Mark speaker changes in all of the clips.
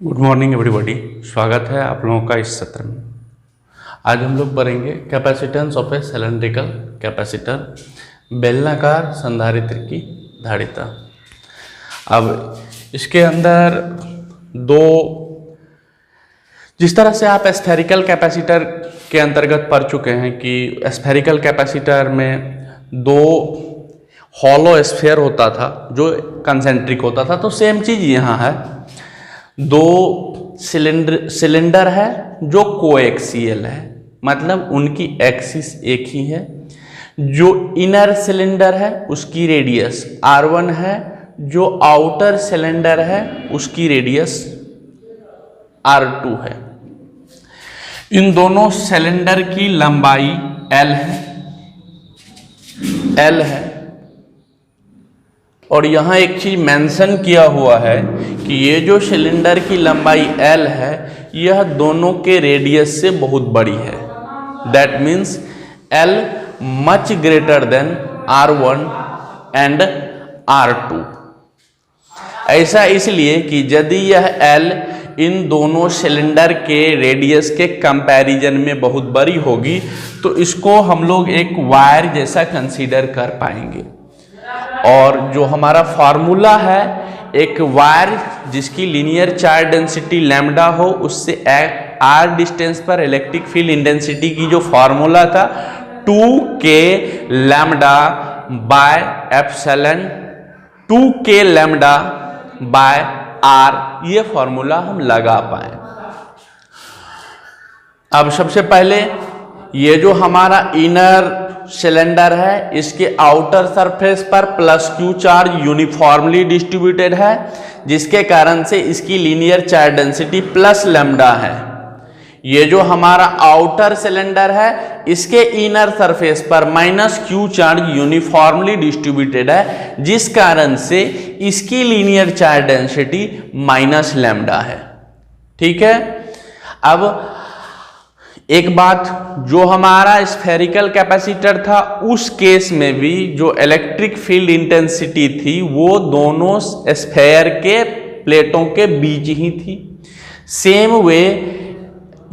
Speaker 1: Good morning everybody. स्वागत है आप लोगों का इस सत्र में। आज हम लोग पढ़ेंगे capacitance of A cylindrical capacitor, बेलनाकार संधारित्र की धारिता। अब इसके अंदर दो, जिस तरह से आप स्फेरिकल कैपेसिटर के अंतर्गत पढ़ चुके हैं कि स्फेरिकल कैपेसिटर में दो हॉलो स्फेयर होता था जो कंसेंट्रिक होता था, तो सेम चीज़ यहाँ है। दो सिलेंडर है जो कोएक्सियल है, मतलब उनकी एक्सिस एक ही है। जो इनर सिलेंडर है उसकी रेडियस R1 है, जो आउटर सिलेंडर है उसकी रेडियस R2 है। इन दोनों सिलेंडर की लंबाई L है। और यहाँ एक चीज मेंशन किया हुआ है कि ये जो सिलेंडर की लंबाई L है यह दोनों के रेडियस से बहुत बड़ी है। That means L much greater than R1 and R2। ऐसा इसलिए कि यदि यह L इन दोनों सिलेंडर के रेडियस के कंपैरिजन में बहुत बड़ी होगी तो इसको हम लोग एक वायर जैसा कंसीडर कर पाएंगे। और जो हमारा फार्मूला है, एक वायर जिसकी लीनियर चार्ज डेंसिटी लैम्डा हो, उससे r डिस्टेंस पर इलेक्ट्रिक फील्ड इंटेंसिटी की जो फार्मूला था 2k lambda by epsilon 2k lambda bye r, ये फार्मूला हम लगा पाए। अब सबसे पहले ये जो हमारा इनर सिलेंडर है इसके आउटर सरफेस पर +q चार्ज यूनिफॉर्मली डिस्ट्रीब्यूटेड है, जिसके कारण से इसकी linear charge density plus lambda है। ये जो हमारा आउटर सिलेंडर है इसके इनर सरफेस पर -q चार्ज यूनिफॉर्मली डिस्ट्रीब्यूटेड है, जिस कारण से इसकी linear charge density minus lambda है। ठीक है। अब एक बात, जो हमारा स्फेरिकल कैपेसिटर था उस केस में भी जो इलेक्ट्रिक फील्ड इंटेंसिटी थी वो दोनों स्फेयर के प्लेटों के बीच ही थी। सेम वे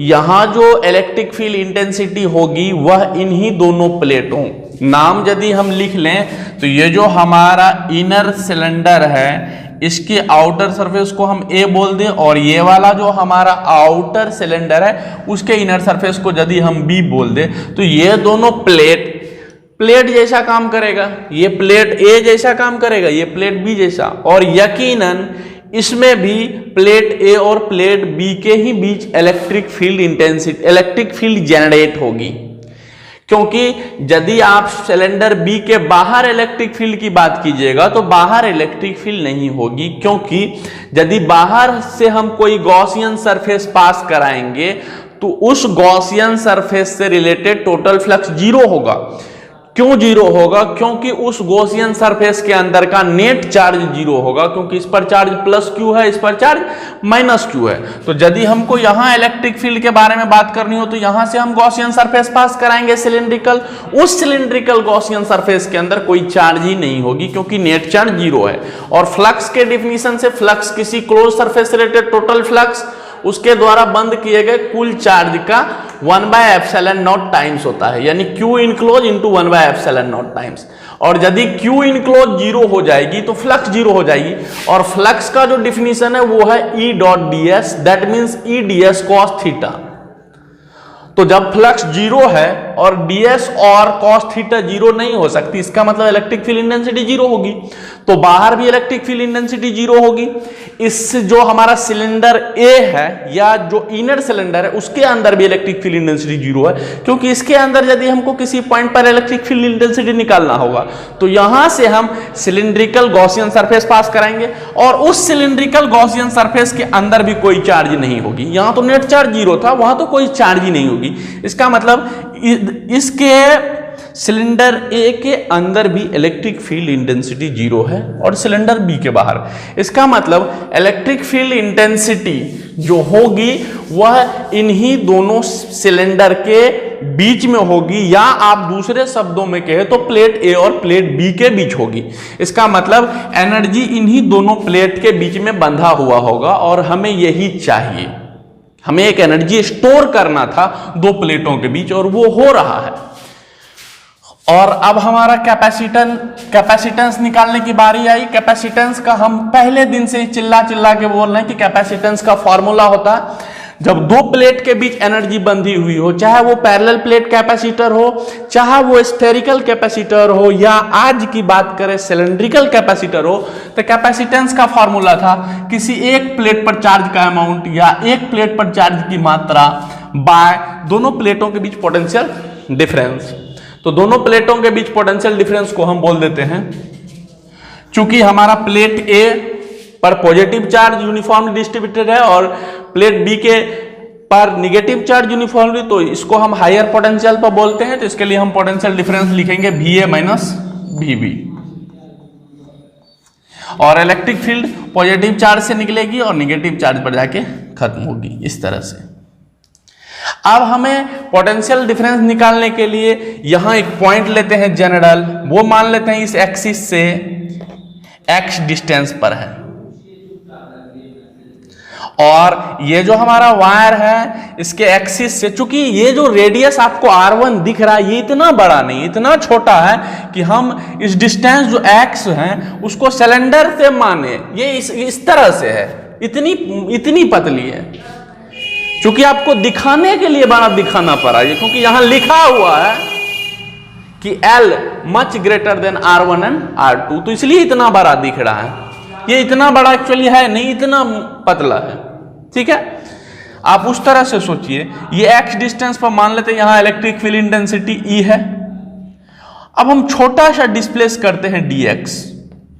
Speaker 1: यहाँ जो इलेक्ट्रिक फील्ड इंटेंसिटी होगी वह इन्हीं दोनों प्लेटों, नाम यदि हम लिख लें तो ये जो हमारा इनर सिलेंडर है इसके आउटर सरफेस को हम A बोल दें, और ये वाला जो हमारा आउटर सिलेंडर है उसके इनर सरफेस को यदि हम B बोल दें, तो ये दोनों प्लेट जैसा काम करेगा। ये प्लेट A जैसा काम करेगा, ये प्लेट B जैसा, और यकीनन इसमें भी प्लेट A और प्लेट B के ही बीच इलेक्ट्रिक फील्ड जनरेट होगी। क्योंकि यदि आप सिलेंडर B के बाहर इलेक्ट्रिक फील्ड की बात कीजिएगा तो बाहर इलेक्ट्रिक फील्ड नहीं होगी, क्योंकि यदि बाहर से हम कोई गॉसियन सरफेस पास कराएंगे तो उस गॉसियन सरफेस से रिलेटेड टोटल फ्लक्स जीरो होगा। क्यों जीरो होगा? क्योंकि उस गॉसियन सरफेस के अंदर का नेट चार्ज जीरो होगा, क्योंकि इस पर चार्ज +q है, इस पर चार्ज -q है। तो यदि हमको यहां इलेक्ट्रिक फील्ड के बारे में बात करनी हो तो यहां से हम गॉसियन सरफेस पास कराएंगे सिलिंड्रिकल, उस सिलिंड्रिकल गॉसियन सरफेस के अंदर कोई चार्ज ही नहीं होगी क्योंकि नेट चार्ज जीरो है। और फ्लक्स के डिफिनीशन से फ्लक्स किसी क्लोज सरफेस से रिलेटेड टोटल फ्लक्स उसके द्वारा बंद किए गए कुल चार्ज का 1/ε0 टाइम्स होता है, यानी Q इनक्लोज इंटू 1/ε0 टाइम्स। और यदि Q इनक्लोज जीरो हो जाएगी तो फ्लक्स जीरो हो जाएगी, और फ्लक्स का जो डिफिनीशन है वो है E.ds, that means EdS cos theta. तो जब फ्लक्स जीरो है और ds और cos थीटा जीरो नहीं हो सकती, इसका मतलब इलेक्ट्रिक फील्ड इंटेंसिटी जीरो होगी, तो बाहर भी इलेक्ट्रिक फील्ड इंटेंसिटी जीरो होगी। इस जो हमारा सिलेंडर A है या जो इनर सिलेंडर है उसके अंदर भी इलेक्ट्रिक फील्ड इंटेंसिटी जीरो है, क्योंकि इसके अंदर यदि हमको किसी पॉइंट पर इलेक्ट्रिक फील्ड इंटेंसिटी निकालना होगा तो यहां से हम सिलिंड्रिकल गॉसियन सरफेस पास कराएंगे, और उस सिलिंड्रिकल गॉसियन सरफेस के अंदर भी कोई चार्ज नहीं होगी। यहां तो नेट चार्ज जीरो था, वहां तो कोई चार्ज ही नहीं होगी। इसका मतलब इसके सिलेंडर A के अंदर भी इलेक्ट्रिक फील्ड इंटेंसिटी जीरो है और सिलेंडर B के बाहर। इसका मतलब इलेक्ट्रिक फील्ड इंटेंसिटी जो होगी वह इन्हीं दोनों सिलेंडर के बीच में होगी, या आप दूसरे शब्दों में कहें तो प्लेट ए और प्लेट बी के बीच होगी। इसका मतलब एनर्जी इन्हीं दोनों प्लेट के बीच में बंधा हुआ होगा और हमें यही चाहिए। हमें एक एनर्जी स्टोर करना था दो प्लेटों के बीच और वो हो रहा है। और अब हमारा कैपेसिटेंस निकालने की बारी आई। कैपेसिटेंस का हम पहले दिन से चिल्ला चिल्ला के बोल रहे हैं कि कैपेसिटेंस का फॉर्मूला होता है जब दो प्लेट के बीच एनर्जी बंधी हुई हो, चाहे वो पैरेलल प्लेट कैपेसिटर हो, चाहे वो स्फेरिकल कैपेसिटर हो, या आज की बात करें सिलेंड्रिकल कैपेसिटर हो, तो कैपेसिटेंस का फॉर्मूला था किसी एक प्लेट पर चार्ज का अमाउंट या एक प्लेट पर चार्ज की मात्रा बाय दोनों प्लेटों के बीच पोटेंशियल डिफरेंस। तो दोनों प्लेटों के बीच पोटेंशियल डिफरेंस को हम बोल देते हैं, चूंकि हमारा प्लेट ए पर पॉजिटिव चार्ज यूनिफॉर्मली डिस्ट्रीब्यूटेड है और प्लेट बी के पर निगेटिव चार्ज यूनिफॉर्मली, तो इसको हम हायर पोटेंशियल पर बोलते हैं। तो इसके लिए हम पोटेंशियल डिफरेंस लिखेंगे VA माइनस VB। और इलेक्ट्रिक फील्ड पॉजिटिव चार्ज से निकलेगी और निगेटिव चार्ज पर जाके खत्म होगी, इस तरह से। अब हमें पोटेंशियल डिफरेंस निकालने के लिए यहां एक पॉइंट लेते हैं जनरल, वो मान लेते हैं इस एक्सिस से x डिस्टेंस पर है, और ये जो हमारा वायर है इसके एक्सिस से, चूंकि ये जो रेडियस आपको R1 दिख रहा है ये इतना बड़ा नहीं, इतना छोटा है कि हम इस डिस्टेंस जो x है उसको सिलेंडर से माने, ये इस तरह से है, इतनी पतली है। चूंकि आपको दिखाने के लिए बड़ा दिखाना पड़ा ये, क्योंकि यहां लिखा हुआ है कि L much greater than R1 and R2, तो इसलिए इतना बड़ा दिख रहा है। ये इतना बड़ा एक्चुअली है नहीं, इतना पतला है, ठीक है। आप उस तरह से सोचिए, ये x डिस्टेंस पर मान लेते हैं यहां इलेक्ट्रिक फील्ड इंटेंसिटी E है। अब हम छोटा सा डिस्प्लेस करते हैं dx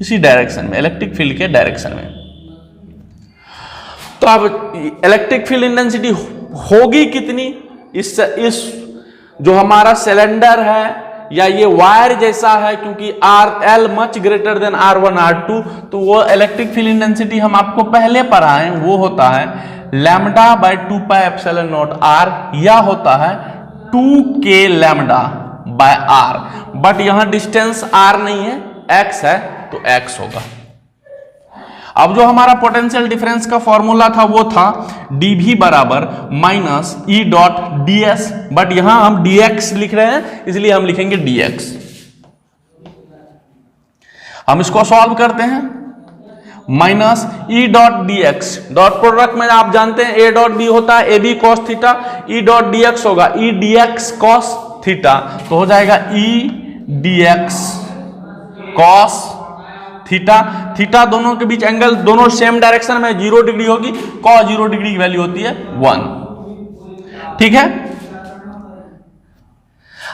Speaker 1: इसी डायरेक्शन में, इलेक्ट्रिक फील्ड के डायरेक्शन में। तो अब इलेक्ट्रिक फील्ड इंटेंसिटी होगी कितनी, इस जो हमारा सिलेंडर है या ये वायर जैसा है, क्योंकि L much greater than R1 R2, तो वो इलेक्ट्रिक फील्ड इंटेंसिटी हम आपको पहले पढ़ाए, वो होता है lambda by 2 pi epsilon not R, या होता है 2k lambda bye R। But यहां डिस्टेंस R नहीं है, x है, तो x होगा। अब जो हमारा पोटेंशियल डिफरेंस का फॉर्मूला था वो था dV बराबर minus E dot ds, but यहां हम dx लिख रहे हैं इसलिए हम लिखेंगे dx। हम इसको सॉल्व करते हैं, minus E dot dx, dot product में आप जानते हैं A डॉट B होता है AB cos theta, E dot dx होगा E dx cos थीटा, तो हो जाएगा E dx cos theta. Theta दोनों के बीच एंगल दोनों सेम डायरेक्शन में 0 डिग्री होगी, cos 0 डिग्री की वैल्यू होती है 1, ठीक है।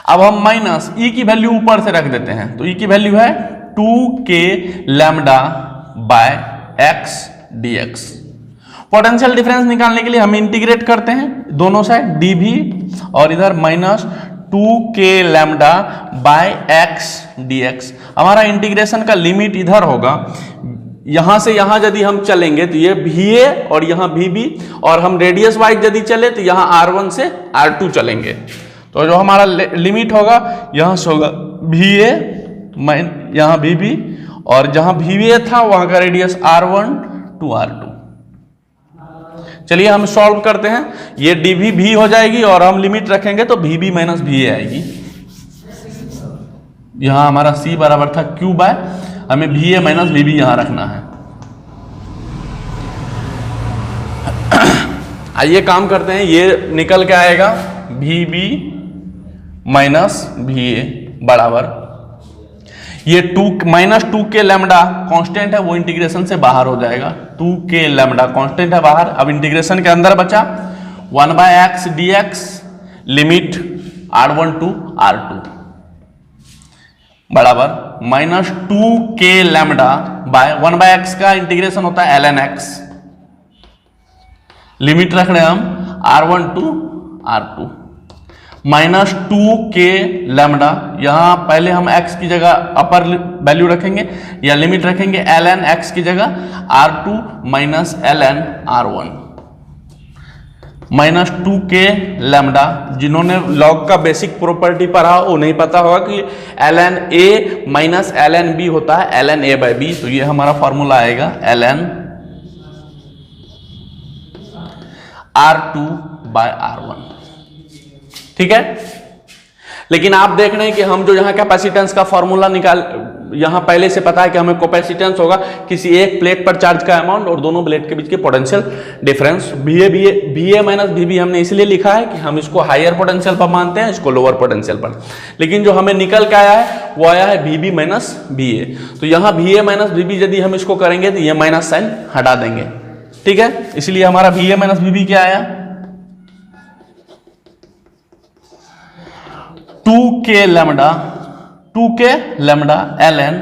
Speaker 1: अब हम माइनस E की वैल्यू ऊपर से रख देते हैं, तो E की वैल्यू है 2k lambda bye x dx। Potential difference निकालने के लिए हम इंटीग्रेट करते हैं दोनों साइड dV, और इधर minus 2k lambda bye x dx। हमारा इंटीग्रेशन का लिमिट इधर होगा, यहां से यहां यदि हम चलेंगे तो ये VA और यहां VB, और हम रेडियस वाइज यदि चले तो यहां R1 से R2 चलेंगे। तो जो हमारा लिमिट होगा यहां से होगा VA यहां VB, और जहां VA था वहां का रेडियस R1 to R2। चलिए हम सॉल्व करते हैं, ये dV भी हो जाएगी और हम लिमिट रखेंगे तो VB माइनस VA आएगी। यहां हमारा C बराबर था Q बाय, हमें VA माइनस VB यहां रखना है। आइए काम करते हैं, ये निकल के आएगा VB माइनस VA बराबर, ये माइनस 2k लैम्डा कांस्टेंट है वो इंटीग्रेशन से बाहर हो जाएगा, 2k लैम्डा कांस्टेंट है बाहर। अब इंटीग्रेशन के अंदर बचा 1 by x dx limit R1 to R2 बराबर minus 2k lambda by 1 by x का इंटीग्रेशन होता है ln x, लिमिट रख रहे हैं हम R1 to R2 minus 2k lambda, यहां पहले हम x की जगह अपर वैल्यू रखेंगे या लिमिट रखेंगे ln x की जगह R2 minus ln R1। Minus 2k lambda. जिन्होंने लॉग का बेसिक प्रॉपर्टी पढ़ा वो नहीं पता होगा कि ln a minus ln b होता है ln a बाई b। तो ये हमारा फॉर्मूला आएगा ln R2 बाय R1, ठीक है। लेकिन आप देख रहे हैं कि हम जो यहाँ कैपेसिटेंस का फॉर्मूला निकाल, यहाँ पहले से पता है कि हमें कैपेसिटेंस होगा किसी एक प्लेट पर चार्ज का अमाउंट और दोनों प्लेट के बीच के potential difference. VA minus VB हमने इसलिए लिखा है कि हम इसको हायर पोटेंशियल पर मानते हैं, इसको लोअर पोटेंशियल पर। लेकिन जो हमें निकल के आया है वो आया है VB माइनस VA। तो यहाँ VA माइनस VB यदि हम इसको करेंगे तो ये माइनस साइन हटा देंगे, ठीक है। इसलिए हमारा VA माइनस VB क्या आया, 2k lambda ln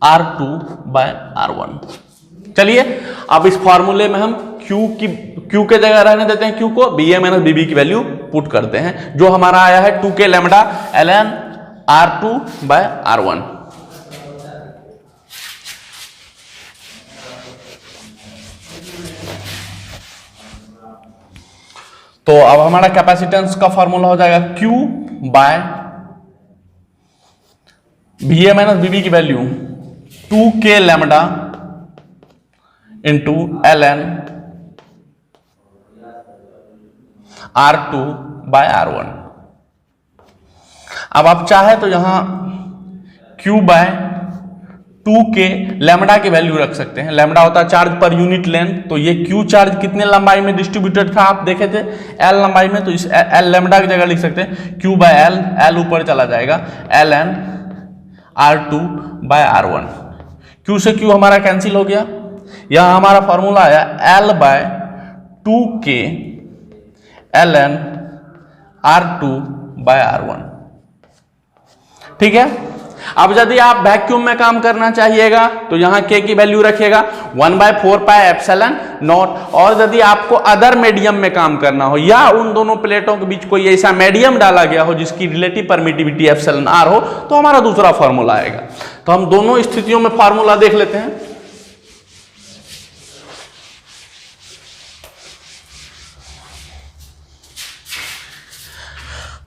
Speaker 1: R2 by R1। चलिए अब इस फॉर्मूले में हम Q के जगह रहने देते हैं, Q को VA माइनस VB की वैल्यू पुट करते हैं, जो हमारा आया है 2k lambda ln R2 by R1। तो अब हमारा कैपेसिटेंस का फॉर्मूला हो जाएगा Q by VA minus VB की value 2k lambda into ln R2 by R1। अब आप चाहे तो यहां Q बाय 2k लैम्डा की वैल्यू रख सकते हैं। लैम्डा होता है चार्ज पर यूनिट लेंथ। तो ये Q चार्ज कितने लंबाई में डिस्ट्रीब्यूटेड था आप देखे थे, L लंबाई में। तो इस L लैम्डा की जगह लिख सकते हैं Q बाय L ऊपर चला जाएगा ln R2 by R1। Q से Q हमारा कैंसिल हो गया। यहां हमारा फॉर्मूला आया L bye 2k ln R2 by R1, ठीक है। अब यदि आप वैक्यूम में काम करना चाहिएगा तो यहां k की वैल्यू रखिएगा 1/4 पाई एप्सिलॉन नॉट। और यदि आपको अदर मीडियम में काम करना हो या उन दोनों प्लेटों के बीच कोई ऐसा मीडियम डाला गया हो जिसकी रिलेटिव परमिटिविटी एप्सिलॉन r हो, तो हमारा दूसरा फॉर्मूला आएगा। तो हम दोनों स्थितियों में फॉर्मूला देख लेते हैं।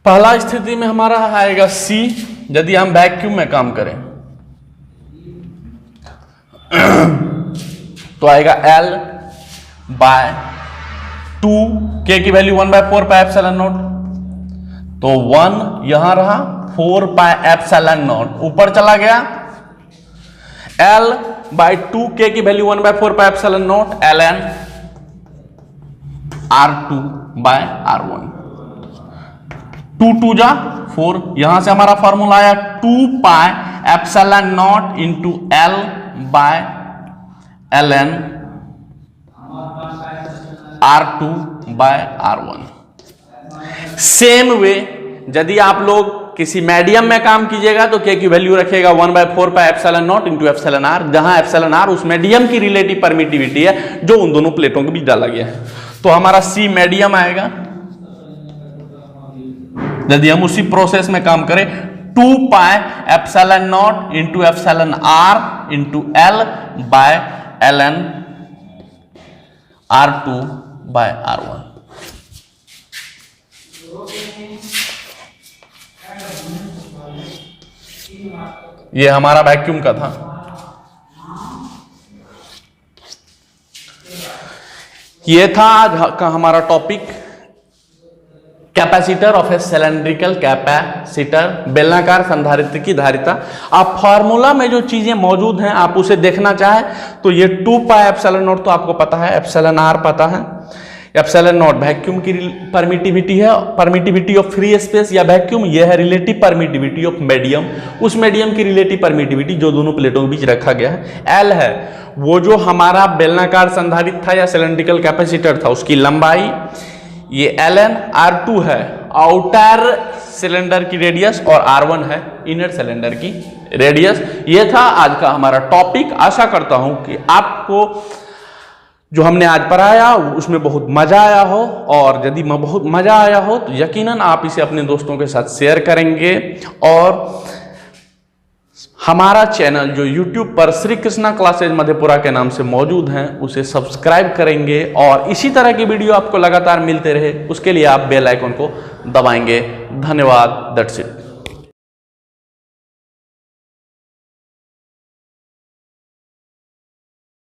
Speaker 1: पहला स्थिति में हमारा आएगा C, यदि हम वैक्यूम में काम करें तो आएगा L बाय 2, K की वैल्यू 1/4 पाई एप्सिलॉन नॉट। तो 1 यहां रहा, 4 पाई एप्सिलॉन नॉट ऊपर चला गया। L बाय 2, K की value 1/4 pi epsilon nought ln R2 by R1। 2 जा 4, यहां से हमारा फॉर्मूला आया 2 pi epsilon nought into L by ln R2 by R1। Same way यदि आप लोग किसी मीडियम में काम कीजिएगा तो K की वैल्यू रखिएगा 1/4 pi epsilon nought into epsilon R, जहां एप्सिलॉन R उस मीडियम की रिलेटिव परमिटिविटी है जो उन दोनों प्लेटों के बीच डाला गया है। तो हमारा C मीडियम आएगा। यदि हम उसी प्रोसेस में काम करें 2 pi epsilon nought into epsilon R into L by ln R2 by R1। ये हमारा वैक्यूम का था। ये था आज का हमारा topic, capacitor of A cylindrical capacitor, बेलनाकार संधारित्र की धारिता। आप फॉर्मूला में जो चीजें मौजूद हैं आप उसे देखना चाहें तो ये 2 पाई एप्सिलॉन नॉट तो आपको पता है, एप्सिलॉन R पता है, एप्सिलॉन नॉट वैक्यूम की परमिटिविटी है, परमिटिविटी ऑफ फ्री स्पेस या वैक्यूम, यह है रिलेटिव परमिटिविटी ऑफ मीडियम, उस मीडियम की रिलेटिव परमिटिविटी जो दोनों प्लेटों के बीच रखा गया है। L है वो जो हमारा बेलनाकार संधारित्र था या सिलेंड्रिकल कैपेसिटर था उसकी लंबाई, ये ln R2 है आउटर सिलेंडर की रेडियस और R1 है इनर सिलेंडर की रेडियस। ये था आज का हमारा टॉपिक। आशा करता हूं कि आपको जो हमने आज पढ़ाया उसमें बहुत मजा आया हो, और यदि बहुत मजा आया हो तो यकीनन आप इसे अपने दोस्तों के साथ शेयर करेंगे। और हमारा चैनल जो YouTube पर श्री कृष्णा क्लासेज मधेपुरा के नाम से मौजूद हैं उसे सब्सक्राइब करेंगे और इसी तरह की वीडियो आपको लगातार मिलते रहे उसके लिए आप बेल आइकन को दबाएंगे। धन्यवाद। That's it.